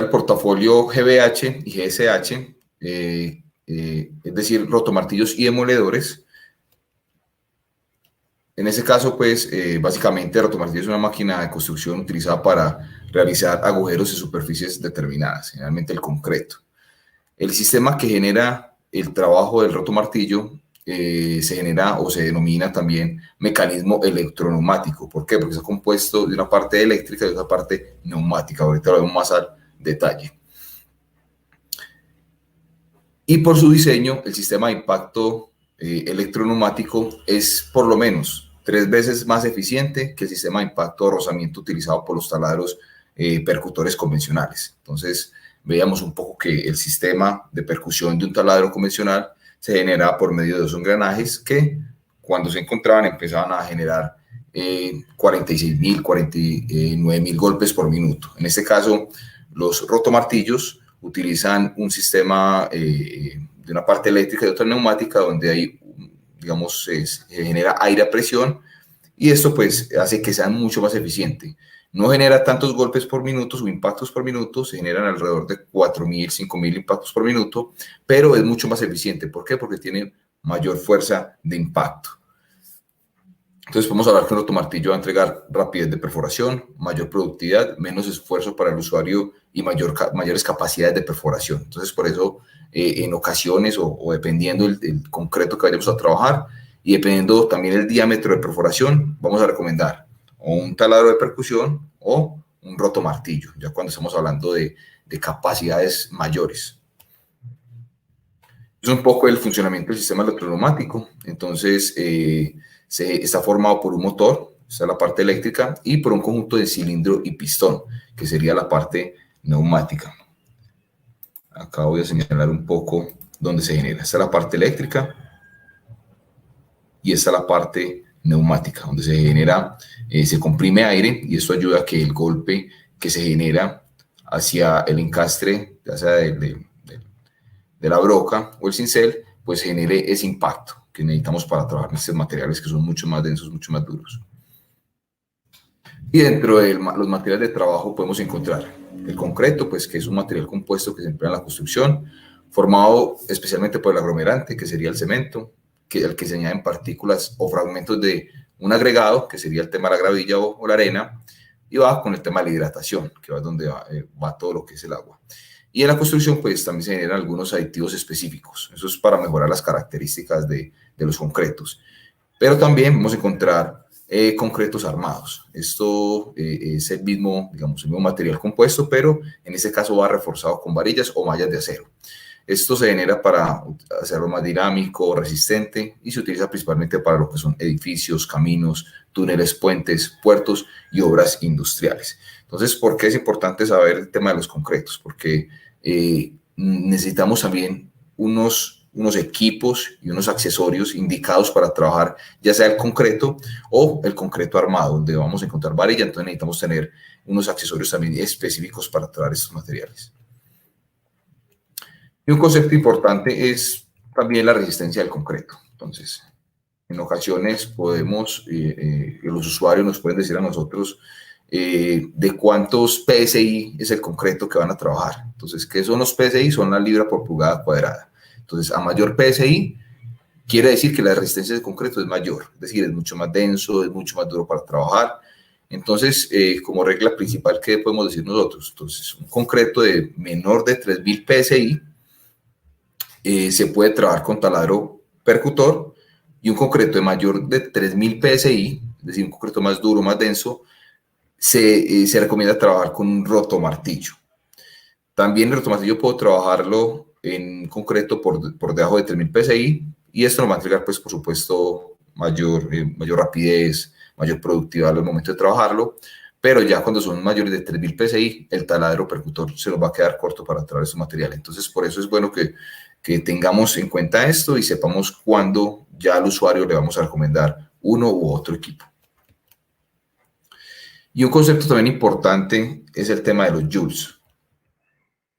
el portafolio GBH y GSH, es decir, rotomartillos y demoledores. En ese caso, pues, básicamente, rotomartillo es una máquina de construcción utilizada para realizar agujeros en superficies determinadas, generalmente el concreto. El sistema que genera el trabajo del rotomartillo se genera o se denomina también mecanismo electroneumático. ¿Por qué? Porque está compuesto de una parte eléctrica y de otra parte neumática. Ahorita lo vemos más al detalle. Y por su diseño, el sistema de impacto electroneumático es por lo menos 3 veces más eficiente que el sistema de impacto de rozamiento utilizado por los taladros percutores convencionales. Entonces, veíamos un poco que el sistema de percusión de un taladro convencional se genera por medio de 2 engranajes que, cuando se encontraban, empezaban a generar 46.000, 49.000 golpes por minuto. En este caso, los rotomartillos utilizan un sistema de una parte eléctrica y otra neumática, donde hay, digamos, se genera aire a presión, y esto pues hace que sea mucho más eficiente. No genera tantos golpes por minuto o impactos por minuto, se generan alrededor de 4.000, 5.000 impactos por minuto, pero es mucho más eficiente. ¿Por qué? Porque tiene mayor fuerza de impacto. Entonces podemos hablar que un rotomartillo va a entregar rapidez de perforación, mayor productividad, menos esfuerzo para el usuario y mayores capacidades de perforación. Entonces, por eso, en ocasiones o dependiendo del concreto que vayamos a trabajar y dependiendo también el diámetro de perforación, vamos a recomendar o un taladro de percusión o un rotomartillo, ya cuando estamos hablando de capacidades mayores. Es un poco el funcionamiento del sistema electroneumático. Entonces, está formado por un motor, esa es la parte eléctrica, y por un conjunto de cilindro y pistón, que sería la parte neumática. Acá voy a señalar un poco dónde se genera. Esta es la parte eléctrica y esta es la parte neumática, donde se genera, se comprime aire, y esto ayuda a que el golpe que se genera hacia el encastre, ya sea de la broca o el cincel, pues genere ese impacto que necesitamos para trabajar en estos materiales que son mucho más densos, mucho más duros. Y dentro de los materiales de trabajo podemos encontrar el concreto, pues que es un material compuesto que se emplea en la construcción, formado especialmente por el aglomerante, que sería el cemento, al que se añaden partículas o fragmentos de un agregado, que sería el tema de la gravilla o la arena, y va con el tema de la hidratación, que va donde va todo lo que es el agua. Y en la construcción, pues también se generan algunos aditivos específicos. Eso es para mejorar las características de los concretos. Pero también vamos a encontrar concretos armados. Esto es el mismo, digamos, el mismo material compuesto, pero en este caso va reforzado con varillas o mallas de acero. Esto se genera para hacerlo más dinámico, resistente, y se utiliza principalmente para lo que son edificios, caminos, túneles, puentes, puertos y obras industriales. Entonces, ¿por qué es importante saber el tema de los concretos? Porque necesitamos también unos equipos y unos accesorios indicados para trabajar, ya sea el concreto o el concreto armado, donde vamos a encontrar varilla. Entonces necesitamos tener unos accesorios también específicos para trabajar estos materiales. Y un concepto importante es también la resistencia del concreto. Entonces, en ocasiones podemos, los usuarios nos pueden decir a nosotros de cuántos PSI es el concreto que van a trabajar. Entonces, ¿qué son los PSI? Son la libra por pulgada cuadrada. Entonces, a mayor PSI, quiere decir que la resistencia del concreto es mayor, es decir, es mucho más denso, es mucho más duro para trabajar. Entonces, como regla principal, ¿qué podemos decir nosotros? Entonces, un concreto de menor de 3.000 PSI se puede trabajar con taladro percutor, y un concreto de mayor de 3.000 PSI, es decir, un concreto más duro, más denso, se recomienda trabajar con un rotomartillo. También el rotomartillo puedo trabajarlo en concreto por debajo de 3.000 PSI, y esto nos va a entregar, pues, por supuesto, mayor rapidez, mayor productividad al momento de trabajarlo. Pero ya cuando son mayores de 3.000 PSI, el taladro percutor se nos va a quedar corto para trabajar estos materiales. Entonces, por eso es bueno que tengamos en cuenta esto y sepamos cuándo ya al usuario le vamos a recomendar uno u otro equipo. Y un concepto también importante es el tema de los joules.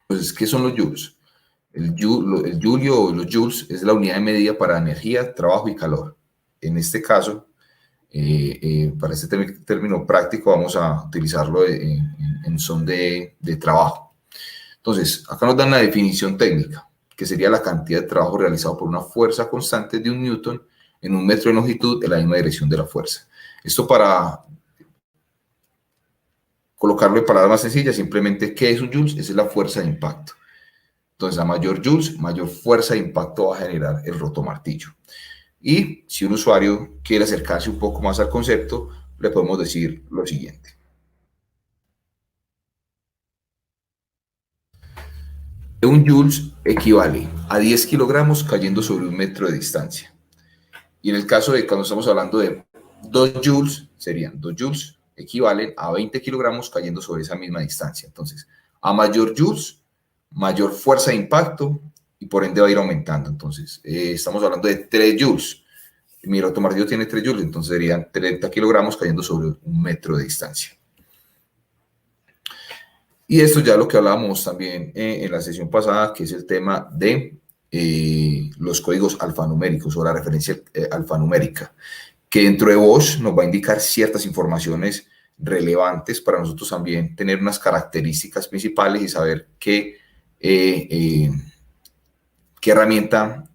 Entonces, ¿qué son los joules? El joule o los joules es la unidad de medida para energía, trabajo y calor. En este caso, para este término práctico, vamos a utilizarlo en son de trabajo. Entonces, acá nos dan la definición técnica, que sería la cantidad de trabajo realizado por una fuerza constante de 1 newton en 1 metro de longitud en la misma dirección de la fuerza. Esto, para colocarlo en palabras más sencillas, simplemente, ¿qué es un joules? Esa es la fuerza de impacto. Entonces, a mayor joules, mayor fuerza de impacto va a generar el rotomartillo. Y si un usuario quiere acercarse un poco más al concepto, le podemos decir lo siguiente. Un joules equivale a 10 kilogramos cayendo sobre 1 metro de distancia. Y en el caso de cuando estamos hablando de 2 joules, serían 2 joules equivalen a 20 kilogramos cayendo sobre esa misma distancia. Entonces, a mayor joules, mayor fuerza de impacto y por ende va a ir aumentando. Entonces, estamos hablando de 3 joules. Mi rotomartillo tiene 3 joules, entonces serían 30 kilogramos cayendo sobre 1 metro de distancia. Y esto ya lo que hablábamos también en la sesión pasada, que es el tema de los códigos alfanuméricos o la referencia alfanumérica, que dentro de Bosch nos va a indicar ciertas informaciones relevantes para nosotros también tener unas características principales y saber de qué herramienta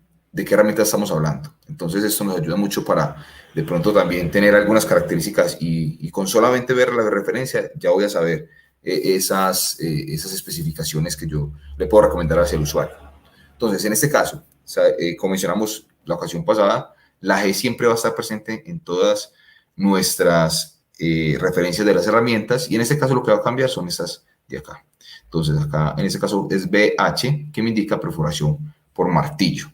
estamos hablando. Entonces esto nos ayuda mucho para de pronto también tener algunas características y con solamente ver la referencia ya voy a saber esas especificaciones que yo le puedo recomendar hacia el usuario. Entonces, en este caso, como mencionamos la ocasión pasada, la G siempre va a estar presente en todas nuestras referencias de las herramientas y en este caso lo que va a cambiar son estas de acá. Entonces, acá en este caso es BH, que me indica perforación por martillo.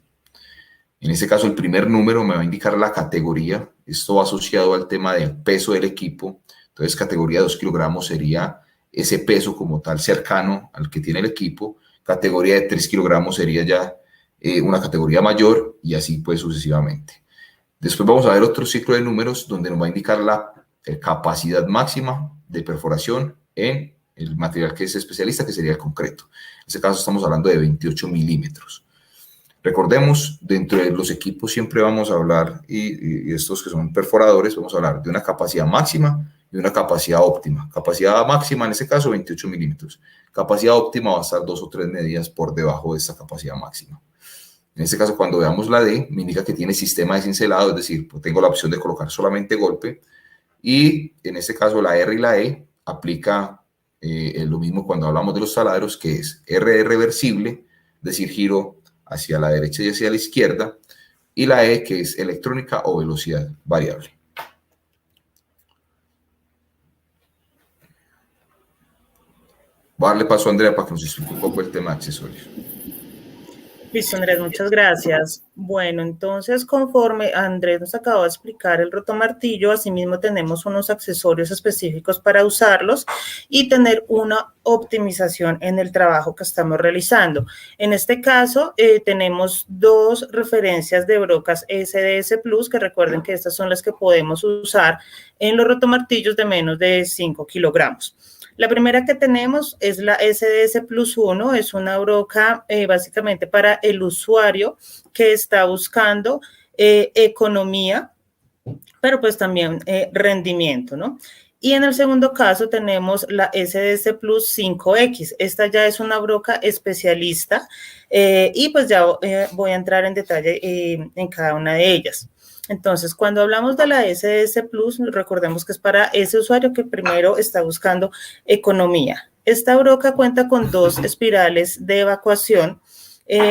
En este caso, el primer número me va a indicar la categoría. Esto va asociado al tema del peso del equipo. Entonces, categoría de 2 kilogramos sería ese peso como tal cercano al que tiene el equipo. Categoría de 3 kilogramos sería ya una categoría mayor y así pues sucesivamente. Después vamos a ver otro ciclo de números donde nos va a indicar la capacidad máxima de perforación en el material que es especialista, que sería el concreto. En este caso estamos hablando de 28 milímetros. Recordemos, dentro de los equipos siempre vamos a hablar, y estos que son perforadores, vamos a hablar de una capacidad máxima y una capacidad óptima. Capacidad máxima, en este caso, 28 milímetros. Capacidad óptima va a estar 2 o 3 medidas por debajo de esta capacidad máxima. En este caso, cuando veamos la D, me indica que tiene sistema de cincelado, es decir, pues tengo la opción de colocar solamente golpe. Y en este caso, la R y la E aplica lo mismo cuando hablamos de los taladros, que es R reversible, es decir, giro hacia la derecha y hacia la izquierda, y la E, que es electrónica o velocidad variable. Voy a darle paso a Andrea para que nos explique un poco el tema de accesorios. Listo, Andrés, muchas gracias. Bueno, entonces, conforme Andrés nos acaba de explicar el rotomartillo, asimismo tenemos unos accesorios específicos para usarlos y tener una optimización en el trabajo que estamos realizando. En este caso, tenemos 2 referencias de brocas SDS Plus, que recuerden que estas son las que podemos usar en los rotomartillos de menos de 5 kilogramos. La primera que tenemos es la SDS Plus 1, es una broca básicamente para el usuario que está buscando economía, pero pues también rendimiento, ¿no? Y en el segundo caso tenemos la SDS Plus 5X. Esta ya es una broca especialista y pues ya voy a entrar en detalle en cada una de ellas. Entonces, cuando hablamos de la SDS Plus, recordemos que es para ese usuario que primero está buscando economía. Esta broca cuenta con 2 espirales de evacuación,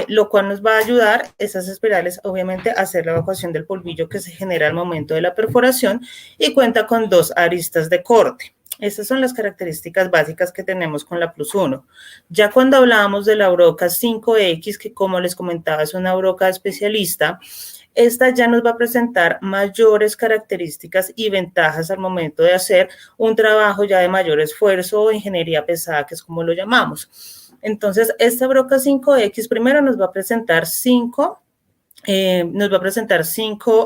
lo cual nos va a ayudar, esas espirales, obviamente, a hacer la evacuación del polvillo que se genera al momento de la perforación y cuenta con 2 aristas de corte. Estas son las características básicas que tenemos con la Plus 1. Ya cuando hablábamos de la broca 5X, que como les comentaba es una broca especialista, esta ya nos va a presentar mayores características y ventajas al momento de hacer un trabajo ya de mayor esfuerzo o ingeniería pesada, que es como lo llamamos. Entonces, esta broca 5X primero nos va a presentar 5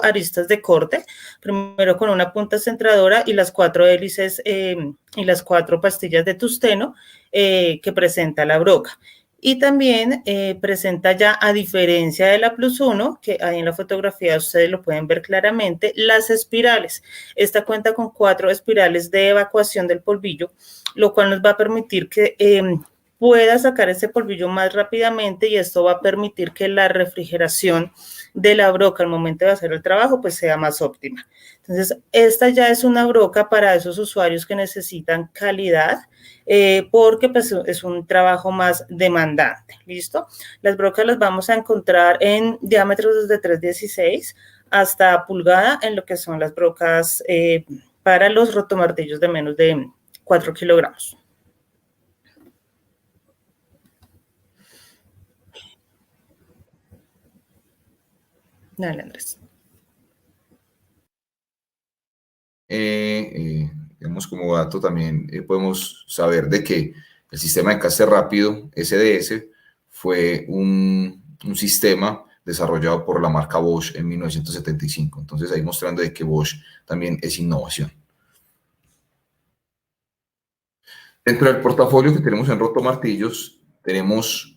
aristas de corte, primero con una punta centradora y las 4 hélices y las 4 pastillas de tusteno que presenta la broca. Y también presenta ya, a diferencia de la Plus 1, que ahí en la fotografía ustedes lo pueden ver claramente, las espirales. Esta cuenta con 4 espirales de evacuación del polvillo, lo cual nos va a permitir que pueda sacar ese polvillo más rápidamente, y esto va a permitir que la refrigeración de la broca al momento de hacer el trabajo pues sea más óptima. Entonces, esta ya es una broca para esos usuarios que necesitan calidad, porque pues, es un trabajo más demandante. ¿Listo? Las brocas las vamos a encontrar en diámetros desde 3,16 hasta pulgada en lo que son las brocas para los rotomartillos de menos de 4 kilogramos. Dale, Andrés. Digamos, como dato también podemos saber de que el sistema de encaste rápido, SDS, fue un sistema desarrollado por la marca Bosch en 1975. Entonces, ahí mostrando de que Bosch también es innovación. Dentro del portafolio que tenemos en rotomartillos, tenemos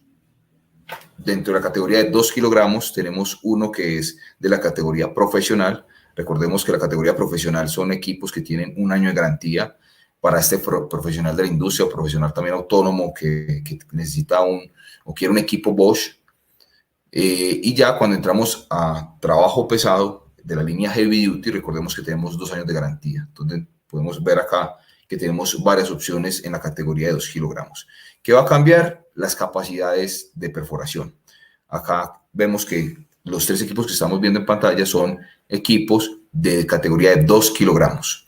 dentro de la categoría de 2 kilogramos, tenemos uno que es de la categoría profesional. Recordemos que la categoría profesional son equipos que tienen 1 año de garantía para este profesional de la industria o profesional también autónomo que necesita o quiere un equipo Bosch. Y ya cuando entramos a trabajo pesado de la línea Heavy Duty, recordemos que tenemos 2 años de garantía. Entonces podemos ver acá que tenemos varias opciones en la categoría de 2 kilogramos. ¿Qué va a cambiar? Las capacidades de perforación. Acá vemos que los 3 equipos que estamos viendo en pantalla son equipos de categoría de 2 kilogramos.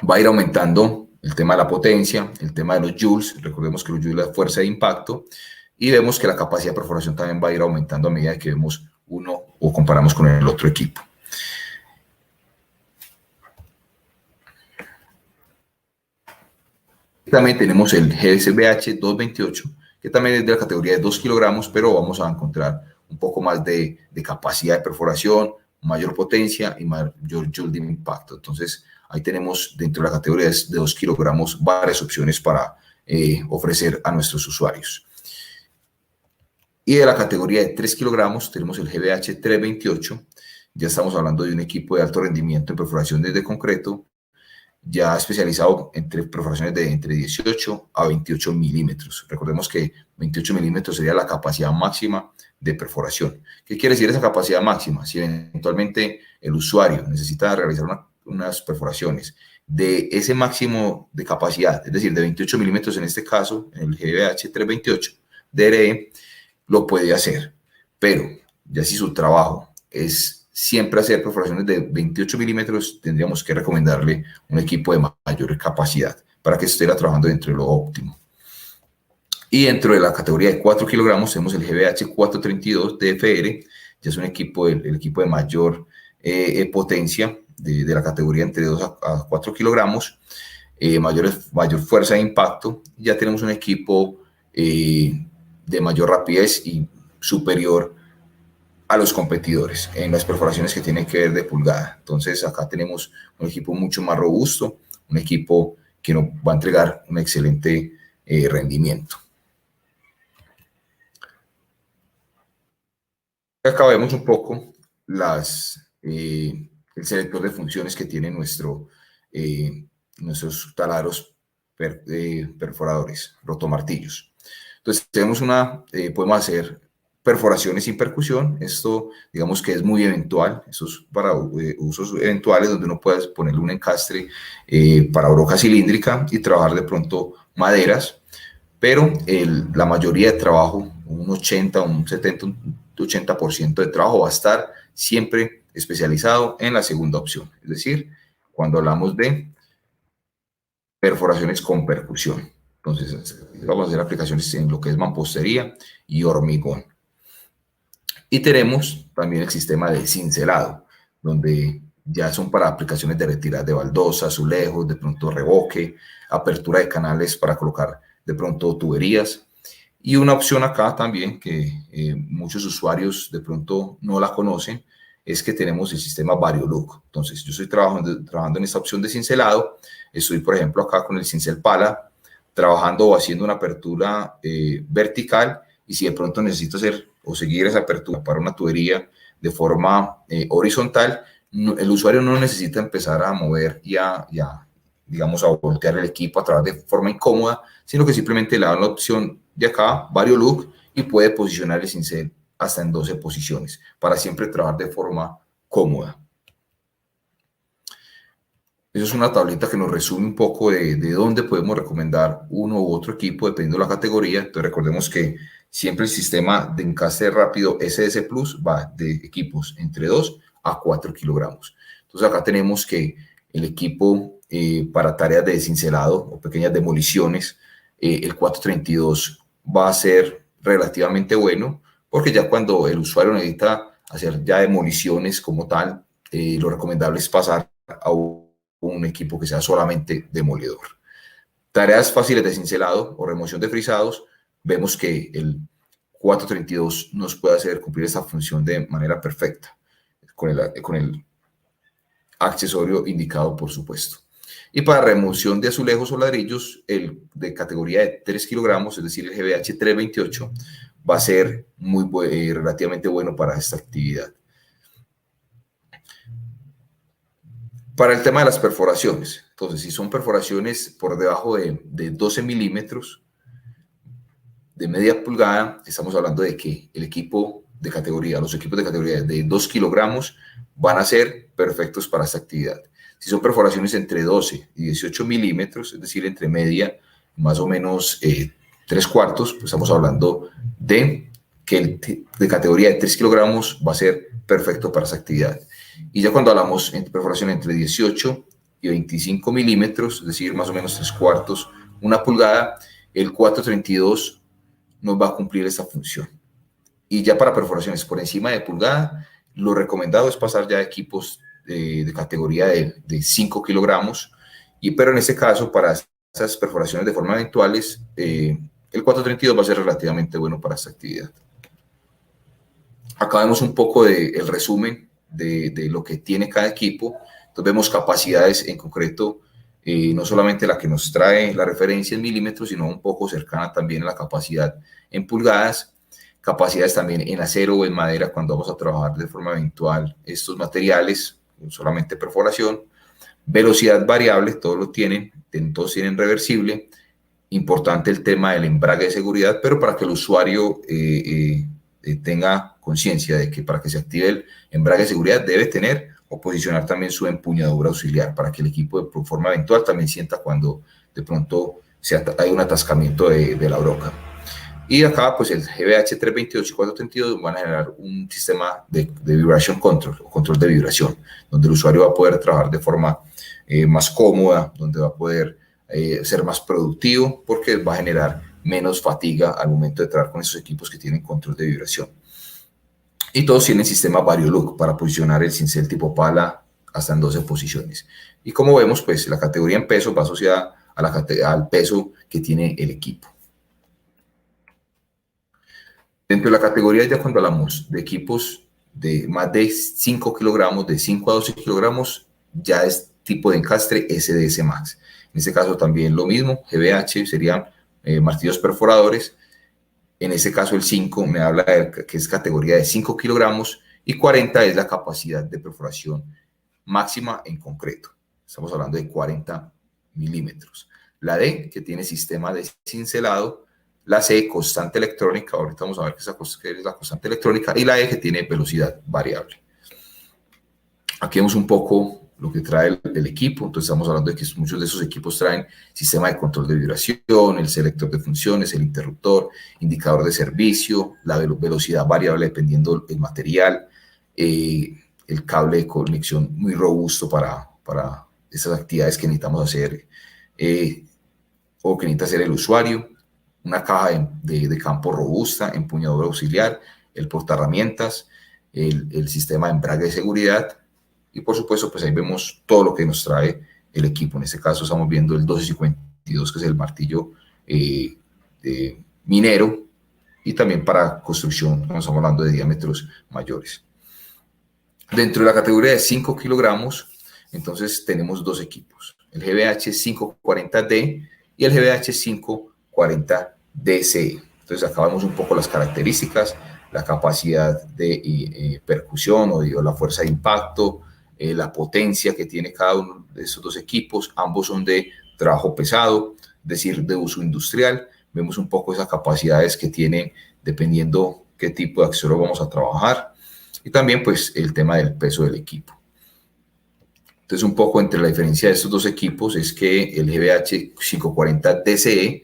Va a ir aumentando el tema de la potencia, el tema de los joules. Recordemos que los joules es la fuerza de impacto. Y vemos que la capacidad de perforación también va a ir aumentando a medida que vemos uno o comparamos con el otro equipo. También tenemos el GSBH 228, que también es de la categoría de 2 kilogramos, pero vamos a encontrar un poco más de capacidad de perforación, mayor potencia y mayor joule de impacto. Entonces, ahí tenemos dentro de la categoría de 2 kilogramos varias opciones para ofrecer a nuestros usuarios. Y de la categoría de 3 kilogramos tenemos el GBH 328. Ya estamos hablando de un equipo de alto rendimiento en perforaciones de concreto, ya especializado entre perforaciones de entre 18 a 28 milímetros. Recordemos que 28 milímetros sería la capacidad máxima de perforación. ¿Qué quiere decir esa capacidad máxima? Si eventualmente el usuario necesita realizar unas perforaciones de ese máximo de capacidad, es decir, de 28 milímetros en este caso, en el GBH 328 DRE, lo puede hacer, pero ya si su trabajo es siempre hacer perforaciones de 28 milímetros, tendríamos que recomendarle un equipo de mayor capacidad para que esté trabajando dentro de lo óptimo. Y dentro de la categoría de 4 kilogramos tenemos el GBH 432 DFR, ya es un equipo, el equipo de mayor potencia de la categoría entre 2 a 4 kilogramos, mayor fuerza de impacto. Ya tenemos un equipo de mayor rapidez y superior a los competidores en las perforaciones que tienen que ver de pulgada. Entonces acá tenemos un equipo mucho más robusto, un equipo que nos va a entregar un excelente rendimiento. Acá vemos un poco el selector de funciones que tienen nuestros taladros perforadores, rotomartillos. Entonces tenemos podemos hacer perforaciones sin percusión. Esto digamos que es muy eventual, eso es para usos eventuales donde uno puede ponerle un encastre para broca cilíndrica y trabajar de pronto maderas, pero la mayoría de trabajo, un 80, un 70, un 80% de trabajo va a estar siempre especializado en la segunda opción, es decir, cuando hablamos de perforaciones con percusión. Entonces, vamos a hacer aplicaciones en lo que es mampostería y hormigón. Y tenemos también el sistema de cincelado, donde ya son para aplicaciones de retirada de baldosas, azulejos, de pronto revoque, apertura de canales para colocar de pronto tuberías. Y una opción acá también que muchos usuarios de pronto no la conocen, es que tenemos el sistema VarioLook. Entonces, yo estoy trabajando en esta opción de cincelado. Estoy, por ejemplo, acá con el cincel pala, trabajando o haciendo una apertura vertical, y si de pronto necesito hacer o seguir esa apertura para una tubería de forma horizontal, el usuario no necesita empezar a mover y a digamos, a voltear el equipo, a trabajar de forma incómoda, sino que simplemente le dan la opción de acá, varios look, y puede posicionar el cincel hasta en 12 posiciones, para siempre trabajar de forma cómoda. Eso es una tablita que nos resume un poco de dónde podemos recomendar uno u otro equipo, dependiendo de la categoría. Entonces recordemos que siempre el sistema de encastre rápido SS Plus va de equipos entre 2 a 4 kilogramos. Entonces acá tenemos que el equipo para tareas de cincelado o pequeñas demoliciones, el 432 va a ser relativamente bueno, porque ya cuando el usuario necesita hacer ya demoliciones como tal, lo recomendable es pasar a un equipo que sea solamente demolidor. Tareas fáciles de cincelado o remoción de frisados, vemos que el 432 nos puede hacer cumplir esta función de manera perfecta con el accesorio indicado, por supuesto. Y para remoción de azulejos o ladrillos, el de categoría de 3 kilogramos, es decir, el GBH 328, va a ser relativamente bueno para esta actividad. Para el tema de las perforaciones, entonces, si son perforaciones por debajo de 12 milímetros, de media pulgada, estamos hablando de que el equipo de categoría, los equipos de categoría de 2 kilogramos van a ser perfectos para esta actividad. Si son perforaciones entre 12 y 18 milímetros, es decir, entre media, más o menos 3/4, pues estamos hablando de que el de categoría de 3 kilogramos va a ser perfecto para esta actividad. Y ya cuando hablamos de perforación entre 18 y 25 milímetros, es decir, más o menos 3/4, 1 pulgada, el 432 nos va a cumplir esta función. Y ya para perforaciones por encima de pulgada, lo recomendado es pasar ya a equipos de categoría de 5 kilogramos, pero en este caso, para esas perforaciones de forma eventuales, el 432 va a ser relativamente bueno para esta actividad. Acá vemos un poco del resumen de lo que tiene cada equipo. Entonces vemos capacidades en concreto, no solamente la que nos trae la referencia en milímetros, sino un poco cercana también a la capacidad en pulgadas, capacidades también en acero o en madera cuando vamos a trabajar de forma eventual estos materiales, solamente perforación, velocidad variable, todos lo tienen, todos tienen reversible, importante el tema del embrague de seguridad, pero para que el usuario tenga conciencia de que para que se active el embrague de seguridad debe tener o posicionar también su empuñadura auxiliar para que el equipo de forma eventual también sienta cuando de pronto hay un atascamiento de la broca. Y acá pues el GBH 328 y 432 van a generar un sistema de vibration control o control de vibración, donde el usuario va a poder trabajar de forma más cómoda, donde va a poder ser más productivo porque va a generar menos fatiga al momento de trabajar con esos equipos que tienen control de vibración. Y todos tienen sistema VarioLook para posicionar el cincel tipo pala hasta en 12 posiciones. Y como vemos, pues la categoría en peso va asociada al peso que tiene el equipo. Dentro de la categoría, ya cuando hablamos de equipos de más de 5 kilogramos, de 5 a 12 kilogramos, ya es tipo de encastre SDS Max. En este caso también lo mismo, GBH serían martillos perforadores. En este caso el 5 me habla de que es categoría de 5 kilogramos y 40 es la capacidad de perforación máxima en concreto. Estamos hablando de 40 milímetros. La D, que tiene sistema de cincelado. La C, constante electrónica. Ahorita vamos a ver qué es la constante electrónica. Y la E, que tiene velocidad variable. Aquí vemos un poco lo que trae el equipo. Entonces estamos hablando de que muchos de esos equipos traen sistema de control de vibración, el selector de funciones, el interruptor, indicador de servicio, la velocidad variable dependiendo del material, el cable de conexión muy robusto para esas actividades que necesitamos hacer o que necesita hacer el usuario, una caja de campo robusta, empuñadura auxiliar, el portaherramientas, el sistema de embrague de seguridad. Y por supuesto, pues ahí vemos todo lo que nos trae el equipo. En este caso estamos viendo el 1252, que es el martillo minero, y también para construcción, estamos hablando de diámetros mayores. Dentro de la categoría de 5 kilogramos, entonces tenemos dos equipos, el GBH 540D y el GBH 540DC. Entonces acá vemos un poco las características, la capacidad de percusión o la fuerza de impacto, la potencia que tiene cada uno de estos dos equipos. Ambos son de trabajo pesado, es decir, de uso industrial. Vemos un poco esas capacidades que tiene dependiendo qué tipo de accesorio vamos a trabajar. Y también pues el tema del peso del equipo. Entonces un poco entre la diferencia de estos dos equipos es que el GBH 540 DCE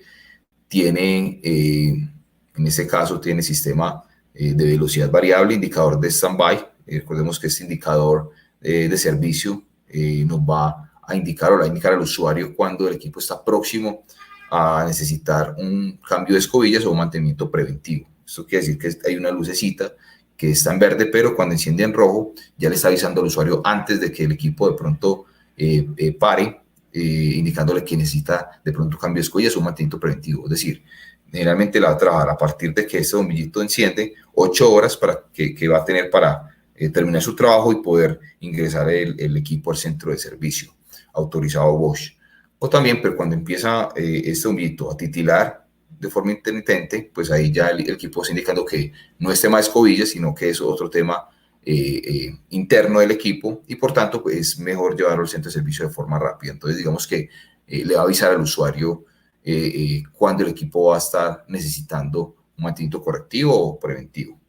tiene, en este caso tiene sistema de velocidad variable, indicador de standby. Recordemos que este indicador de servicio nos va a indicar o le va a indicar al usuario cuando el equipo está próximo a necesitar un cambio de escobillas o un mantenimiento preventivo. Esto quiere decir que hay una lucecita que está en verde, pero cuando enciende en rojo ya le está avisando al usuario antes de que el equipo de pronto pare, indicándole que necesita de pronto un cambio de escobillas o un mantenimiento preventivo. Es decir, generalmente la va a trabajar a partir de que ese bombillito enciende 8 horas para que va a tener para terminar su trabajo y poder ingresar el equipo al centro de servicio autorizado Bosch. O también, pero cuando empieza este bombillito a titilar de forma intermitente, pues ahí ya el equipo está indicando que no es tema de escobillas, sino que es otro tema interno del equipo y por tanto pues, es mejor llevarlo al centro de servicio de forma rápida. Entonces digamos que le va a avisar al usuario cuando el equipo va a estar necesitando un mantenimiento correctivo o preventivo.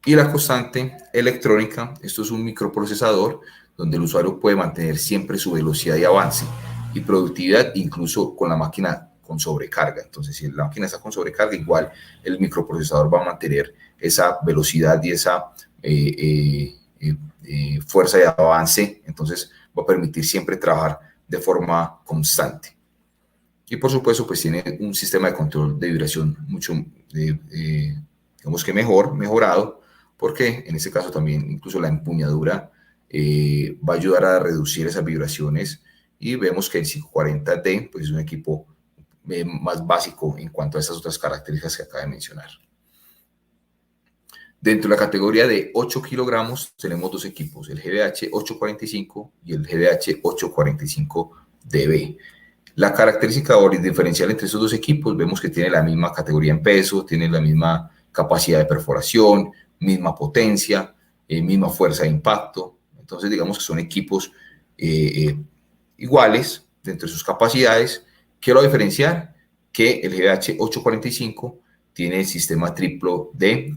Y la constante electrónica, esto es un microprocesador donde el usuario puede mantener siempre su velocidad de avance y productividad, incluso con la máquina con sobrecarga. Entonces, si la máquina está con sobrecarga, igual el microprocesador va a mantener esa velocidad y esa fuerza de avance. Entonces, va a permitir siempre trabajar de forma constante. Y por supuesto, pues tiene un sistema de control de vibración mucho, digamos que mejorado, porque en este caso también incluso la empuñadura va a ayudar a reducir esas vibraciones y vemos que el 540D pues, es un equipo más básico en cuanto a estas otras características que acabo de mencionar. Dentro de la categoría de 8 kilogramos tenemos dos equipos, el GBH 845 y el GBH 845DB. La característica diferencial entre estos dos equipos vemos que tiene la misma categoría en peso, tiene la misma capacidad de perforación, misma potencia, misma fuerza de impacto. Entonces digamos que son equipos iguales dentro de sus capacidades. ¿Qué lo va a diferenciar? Que el GBH 845 tiene el sistema triplo de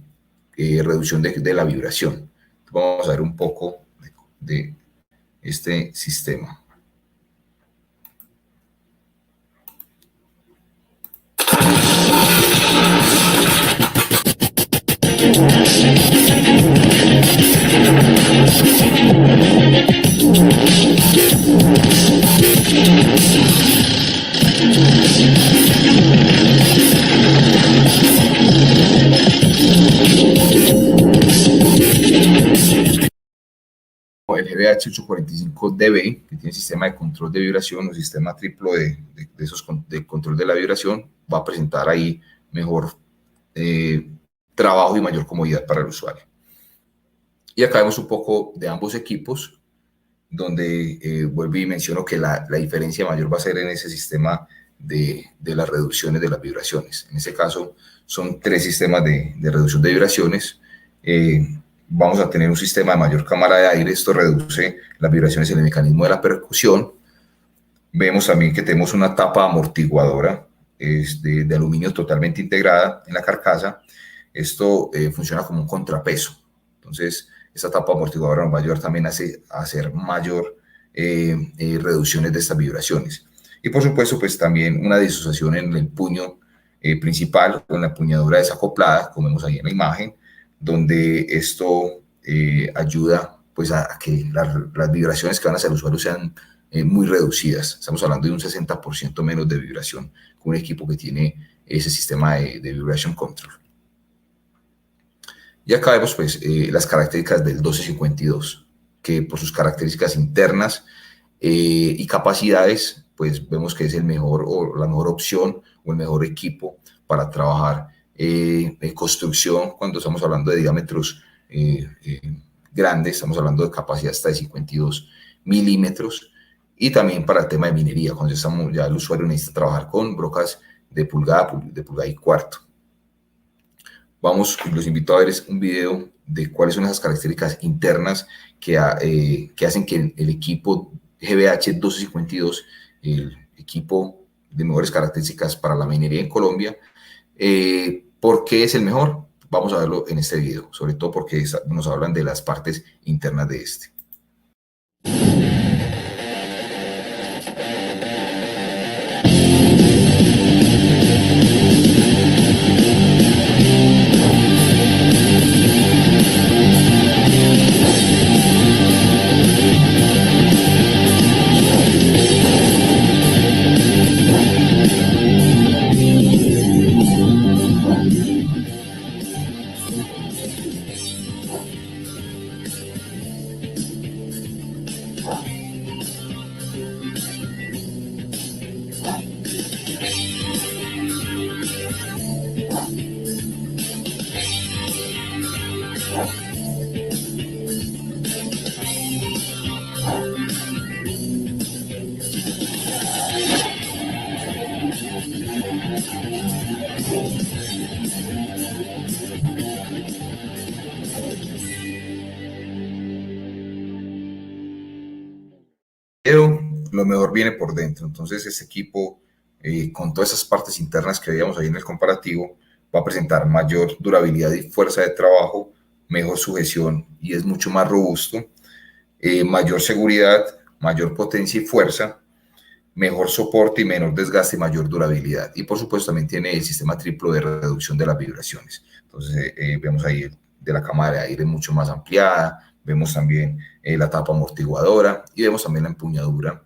reducción de la vibración. Vamos a ver un poco de este sistema. El GBH 845DB, que tiene sistema de control de vibración o sistema triplo de control de la vibración, va a presentar ahí mejor trabajo y mayor comodidad para el usuario. Y acá vemos un poco de ambos equipos, donde vuelvo y menciono que la diferencia mayor va a ser en ese sistema de las reducciones de las vibraciones. En este caso son 3 sistemas de reducción de vibraciones. Vamos a tener un sistema de mayor cámara de aire, esto reduce las vibraciones en el mecanismo de la percusión. Vemos también que tenemos una tapa amortiguadora de aluminio totalmente integrada en la carcasa. Esto funciona como un contrapeso. Entonces, esta tapa amortiguadora nos va a ayudar también a hacer mayor reducciones de estas vibraciones. Y por supuesto, pues también una disociación en el puño principal o en la empuñadura desacoplada, como vemos ahí en la imagen, donde esto ayuda pues, a que las vibraciones que van hacia el usuario sean muy reducidas. Estamos hablando de un 60% menos de vibración con un equipo que tiene ese sistema de vibration control. Y acá vemos pues, las características del 1252, que por sus características internas y capacidades, pues vemos que es el mejor o la mejor opción o el mejor equipo para trabajar construcción cuando estamos hablando de diámetros grandes, estamos hablando de capacidad hasta de 52 milímetros, y también para el tema de minería, cuando ya el usuario necesita trabajar con brocas de pulgada y cuarto. Los invito a ver un video de cuáles son esas características internas que hacen que el equipo GBH 1252, el equipo de mejores características para la minería en Colombia, ¿por qué es el mejor? Vamos a verlo en este video, sobre todo porque nos hablan de las partes internas de este. Pero lo mejor viene por dentro. Entonces, este equipo, con todas esas partes internas que veíamos ahí en el comparativo, va a presentar mayor durabilidad y fuerza de trabajo, mejor sujeción y es mucho más robusto, mayor seguridad, mayor potencia y fuerza, mejor soporte y menor desgaste y mayor durabilidad. Y por supuesto también tiene el sistema triplo de reducción de las vibraciones. Entonces vemos ahí de la cámara de aire mucho más ampliada, vemos también la tapa amortiguadora y vemos también la empuñadura,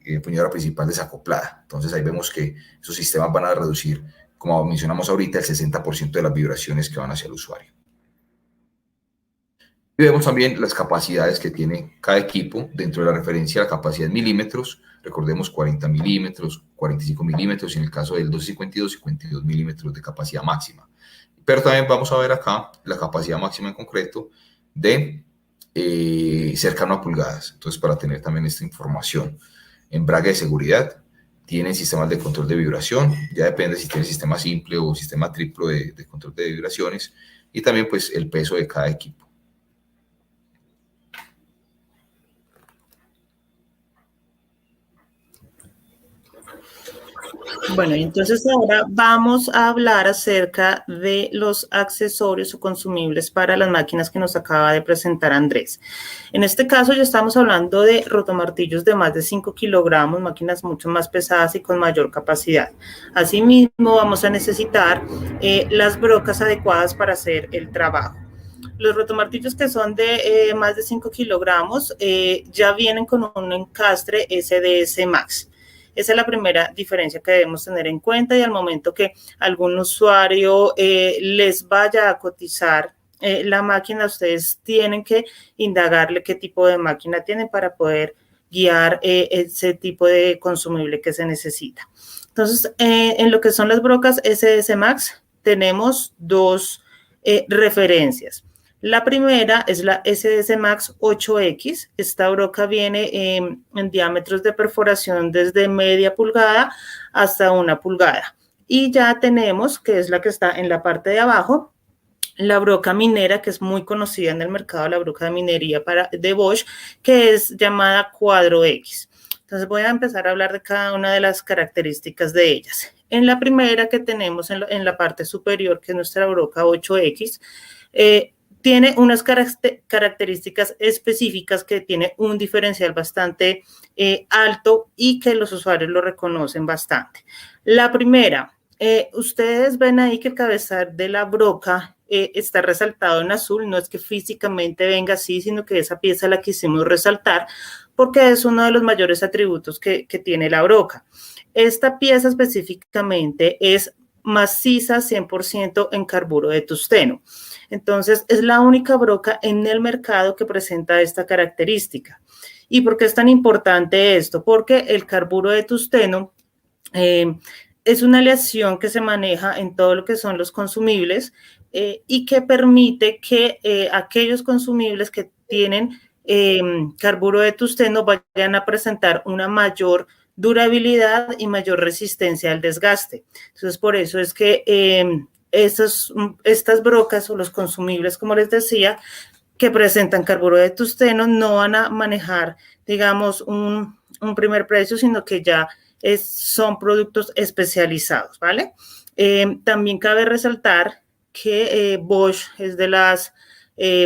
empuñadura principal desacoplada. Entonces ahí vemos que esos sistemas van a reducir, como mencionamos ahorita, el 60% de las vibraciones que van hacia el usuario. Y vemos también las capacidades que tiene cada equipo dentro de la referencia a la capacidad en milímetros. Recordemos 40 milímetros, 45 milímetros, y en el caso del 1252, 52 milímetros de capacidad máxima. Pero también vamos a ver acá la capacidad máxima en concreto de cercano a pulgadas. Entonces, para tener también esta información. Embrague de seguridad, tienen sistemas de control de vibración, ya depende si tiene sistema simple o sistema triplo de control de vibraciones, y también pues el peso de cada equipo. Bueno, entonces ahora vamos a hablar acerca de los accesorios o consumibles para las máquinas que nos acaba de presentar Andrés. En este caso ya estamos hablando de rotomartillos de más de 5 kilogramos, máquinas mucho más pesadas y con mayor capacidad. Asimismo, vamos a necesitar las brocas adecuadas para hacer el trabajo. Los rotomartillos que son de más de 5 kilogramos ya vienen con un encastre SDS Max. Esa es la primera diferencia que debemos tener en cuenta, y al momento que algún usuario les vaya a cotizar la máquina, ustedes tienen que indagarle qué tipo de máquina tienen para poder guiar ese tipo de consumible que se necesita. Entonces, en lo que son las brocas SDS Max, tenemos dos referencias. La primera es la SDS Max 8X. Esta broca viene en diámetros de perforación desde media pulgada hasta 1 pulgada. Y ya tenemos, que es la que está en la parte de abajo, la broca minera, que es muy conocida en el mercado, la broca de minería de Bosch, que es llamada Cuadro X. Entonces voy a empezar a hablar de cada una de las características de ellas. En la primera que tenemos en la parte superior, que es nuestra broca 8X, tiene unas características específicas que tiene un diferencial bastante alto y que los usuarios lo reconocen bastante. La primera, ustedes ven ahí que el cabezal de la broca está resaltado en azul. No es que físicamente venga así, sino que esa pieza la quisimos resaltar porque es uno de los mayores atributos que tiene la broca. Esta pieza específicamente es maciza 100% en carburo de tungsteno. Entonces, es la única broca en el mercado que presenta esta característica. ¿Y por qué es tan importante esto? Porque el carburo de tungsteno es una aleación que se maneja en todo lo que son los consumibles y que permite que aquellos consumibles que tienen carburo de tungsteno vayan a presentar una mayor durabilidad y mayor resistencia al desgaste. Entonces, por eso es que estas brocas o los consumibles, como les decía, que presentan carburo de tungsteno no van a manejar, digamos, un primer precio, sino que ya son productos especializados, ¿vale? También cabe resaltar que Bosch es de las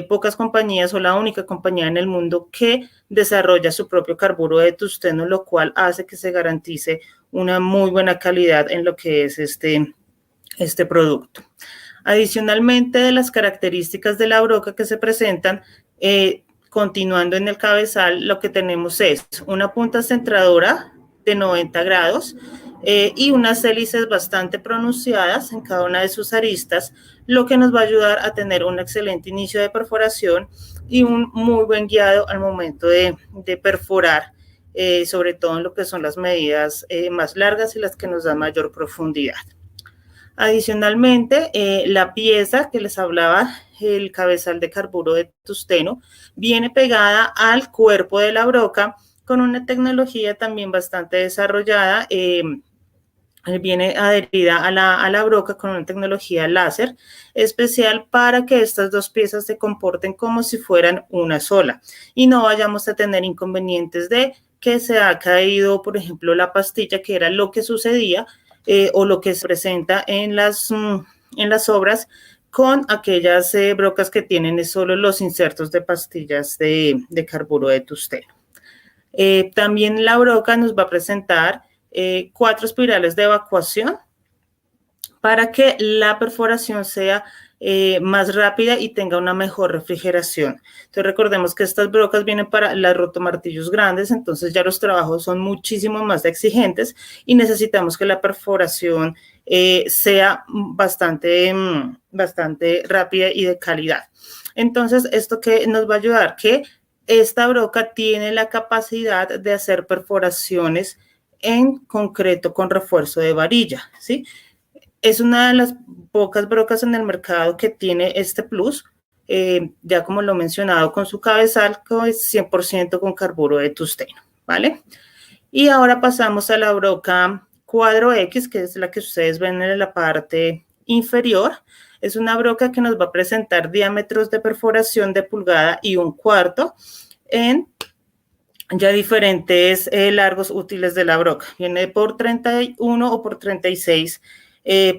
pocas compañías o la única compañía en el mundo que desarrolla su propio carburo de tungsteno, lo cual hace que se garantice una muy buena calidad en lo que es este producto. Adicionalmente, de las características de la broca que se presentan, continuando en el cabezal, lo que tenemos es una punta centradora de 90 grados y unas hélices bastante pronunciadas en cada una de sus aristas, lo que nos va a ayudar a tener un excelente inicio de perforación y un muy buen guiado al momento de perforar, sobre todo en lo que son las medidas más largas y las que nos dan mayor profundidad. Adicionalmente, la pieza que les hablaba, el cabezal de carburo de tungsteno, viene pegada al cuerpo de la broca con una tecnología también bastante desarrollada, viene adherida a la broca con una tecnología láser especial para que estas dos piezas se comporten como si fueran una sola y no vayamos a tener inconvenientes de que se ha caído, por ejemplo, la pastilla, que era lo que sucedía o lo que se presenta en las obras con aquellas brocas que tienen solo los insertos de pastillas de carburo de tungsteno. También la broca nos va a presentar 4 espirales de evacuación para que la perforación sea más rápida y tenga una mejor refrigeración. Entonces recordemos que estas brocas vienen para los rotomartillos grandes, entonces ya los trabajos son muchísimo más exigentes y necesitamos que la perforación sea bastante rápida y de calidad. Entonces, ¿esto qué nos va a ayudar? Que esta broca tiene la capacidad de hacer perforaciones en concreto con refuerzo de varilla, ¿sí? Es una de las pocas brocas en el mercado que tiene este plus, ya como lo he mencionado, con su cabezal, que es 100% con carburo de tungsteno, ¿vale? Y ahora pasamos a la broca cuadro X, que es la que ustedes ven en la parte inferior. Es una broca que nos va a presentar diámetros de perforación de 1,25 pulgadas en ya diferentes largos útiles de la broca. Viene por 31 o por 36